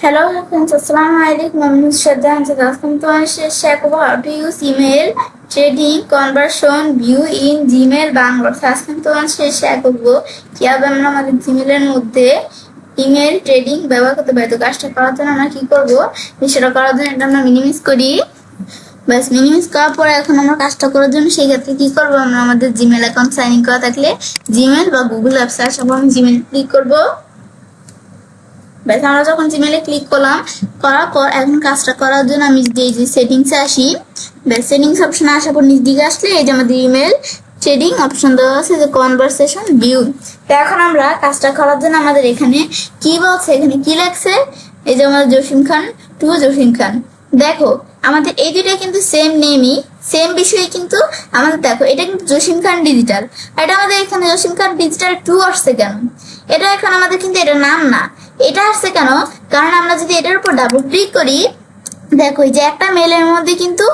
Hello friends, Assalamu alaikum. I'm Shraddha and welcome to our share about how to use email trading conversion view in Gmail Bangalore. আজকে তোমার সাথে share করবো কিভাবে আমরা আমাদের জিমেলের মধ্যে ইমেল ট্রেডিং ব্যবহার করতে পারি। তো কাজটা করার জন্য আমরা কি করবো, সেটা করার জন্য এটা আমরা মিনিমাইজ করি। বাস মিনিমাইজ করার পরে এখন আমরা কাজটা করার জন্য সেই ক্ষেত্রে কি করবো, আমরা আমাদের জিমেল অ্যাকাউন্ট সাইন ইন করা থাকলে জিমেল বা গুগল অ্যাপস আসার পর আমি জিমেল ক্লিক করবো। আমরা যখন জিমেলে ক্লিক করার পর এখন কাজটা করার জন্য আমি যদি এই যে সেটিংসে আসি, সেটিংস অপশনে আসার পর নিচ দিকে আসলে এই যে আমাদের ইমেল ট্রেডিং অপশন দেওয়া আছে যে কনভারসেশন ভিউ। তো এখন আমরা কাজটা করার জন্য আমাদের এখানে কি বলছে, এখানে কি লেখছে, এই যে আমাদের জসিম খান টু জসিম খান। দেখো আমাদের এই দুইটা কিন্তু সেম নেমই, সেম বিষয়ে কিন্তু আমাদের দেখো এটা কিন্তু জসিম খান ডিজিটাল, এটা আমাদের এখানে জসিম খান ডিজিটাল 2 আসছে কেন? এটা এখন আমাদের কিন্তু এটা নাম না, এটা আসছে কেন? কারণ আমরা যদি এটার উপর ডাবল ক্লিক করি, দেখো এই যে একটা মেলের মধ্যে কিন্তু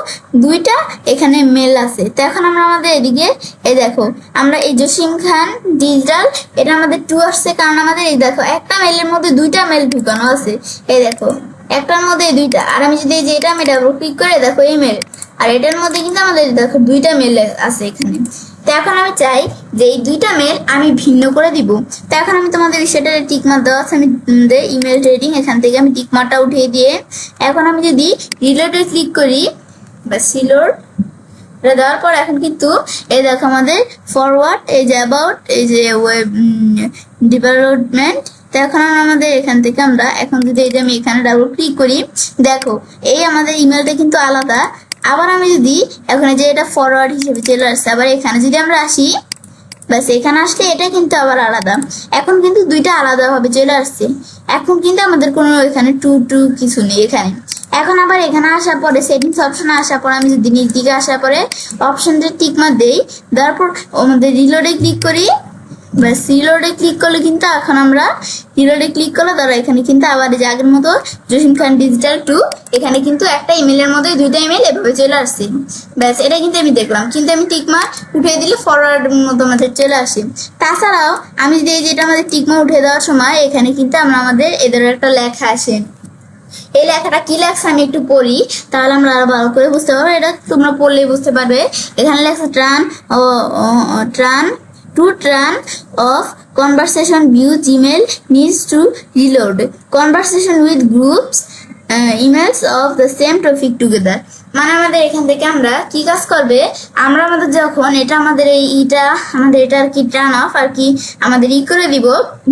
দুইটা এখানে মেল আছে। তো এখন আমরা আমাদের এদিকে এই দেখো আমরা এই জসিম খান ডিজিটাল এটা আমাদের 2 আসছে, কারণ আমাদের এই দেখো একটা মেলের মধ্যে দুইটা মেল ঢুকানো আছে। এই দেখো একটার মধ্যে দুইটা, আর আমি যদি এই যে এটা আমি ডাবল ক্লিক করে দেখো এই মেল, আর এটার মধ্যে কিন্তু আমাদের দেখো দুইটা মেল আছে এখানে। তো এখন আমি চাই যে এই দুইটা মেল আমি ভিন্ন করে দিব। তো এখন আমি তোমাদের সেটা টিকমার্ক দেওয়া আছে, আমি ইমেল ট্রেডিং এখান থেকে আমি টিকমার্কটা উঠিয়ে দিয়ে এখন আমি যদি রিলোডে ক্লিক করি বা সিলোড দেওয়ার পর এখন কিন্তু এই দেখো আমাদের ফরওয়ার্ড, এই যে অ্যাবাউট, এই যে ওয়েব ডেভেলপমেন্ট। তো এখন আমাদের এখান থেকে আমরা এখন যদি এই যে আমি এখানে ডাবল ক্লিক করি, দেখো এই আমাদের ইমেলটা কিন্তু আলাদা। আবার আমি যদি এখন যে এটা ফরওয়ার্ড হিসেবে চলে আসছে, আবার এখানে যদি আমরা আসি, ব্যাস এখানে আসলে এটা কিন্তু আবার আলাদা। এখন কিন্তু দুইটা আলাদা ভাবে চলে আসছে, এখন কিন্তু আমাদের কোনো এখানে টু কিছু নেই এখানে। এখন আবার এখানে আসার পরে সেটিংস অপশনে আসার পর আমি যদি নিচ দিকে আসার পরে অপশনটা টিকমার্ক দেই, তারপর আমাদের রিলোডে ক্লিক করি, ব্যাস রিলোডে ক্লিক করলে কিন্তু এখন আমরা রিলোডে ক্লিক করলে ধরো এখানে কিন্তু আবার যে আগের মতো জসিম খান ডিজিটাল 2 এখানে কিন্তু একটা ইমেলের মধ্যে দুইটা ইমেল এভাবে চলে আসছে। ব্যাস এটা কিন্তু আমি দেখলাম, কিন্তু আমি টিকমার্ক উঠিয়ে দিলে ফরওয়ার্ড মতো আমাদের চলে আসে। তাছাড়াও আমি যদি যেটা আমাদের টিকমার্ক উঠিয়ে দেওয়ার সময় এখানে কিন্তু আমরা আমাদের এদের একটা লেখা আসে, এই লেখাটা কি লেখছে আমি একটু পড়ি, তাহলে আমরা আরো ভালো করে বুঝতে পারবো। এটা তোমরা পড়লেই বুঝতে পারবে। এখানে লেখছে turn off conversation view Gmail needs to reload conversation with groups emails of the same topic together। মানে আমাদের এখান থেকে আমরা কি কাজ করবে, আমরা আমাদের যখন এটা আমাদের এইটা আমাদের এটা আর কি টার্ন অফ আর কি আমাদের করে দিব,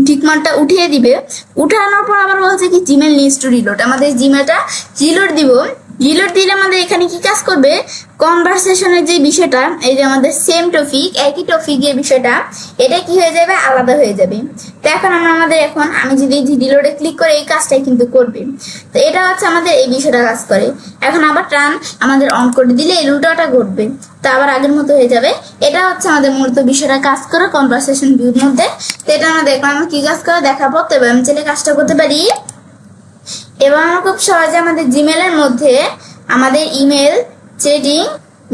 টিকমার্কটা উঠিয়ে দিবে। উঠানোর পর আবার বলছে কি জিমেল নিডস টু রিলোড, আমাদের জিমেলটা রিলোড দিব। রিলোড দিলে আমাদের এখানে কি কাজ করবে, কনভারসেশনের যে বিষয়টা এই যে আমাদের সেম টপিক একই টপিকের বিষয়টা এটা কি হয়ে যাবে, আলাদা হয়ে যাবে। তো এখন আমি যদি রিলোডে ক্লিক করে এই কাজটাই কিন্তু করবে। তো এটা হচ্ছে আমাদের এই বিষয়টা কাজ করে। এখন আবার টার্ন আমাদের অন করে দিলে এই উল্টাটা ঘটবে, তো আবার আগের মতো হয়ে যাবে। এটা হচ্ছে আমাদের মূলত বিষয়টা কাজ করে কনভারসেশন ভিউর মধ্যে। তো এটা আমরা দেখলাম কি কাজ করে দেখাবো। তো এবার আমি চাইলে কাজটা করতে পারি। এবার আমরা খুব সহজে আমাদের জিমেলের মধ্যে আমাদের ইমেল ট্রেডিং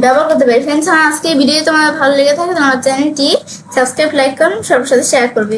ব্যবহার করতে পারি। ফ্রেন্ডস, আজকে ভিডিও তোমার ভালো লেগে থাকে তোমার চ্যানেলটি সাবস্ক্রাইব, লাইক করুন, সবার সাথে শেয়ার করবে।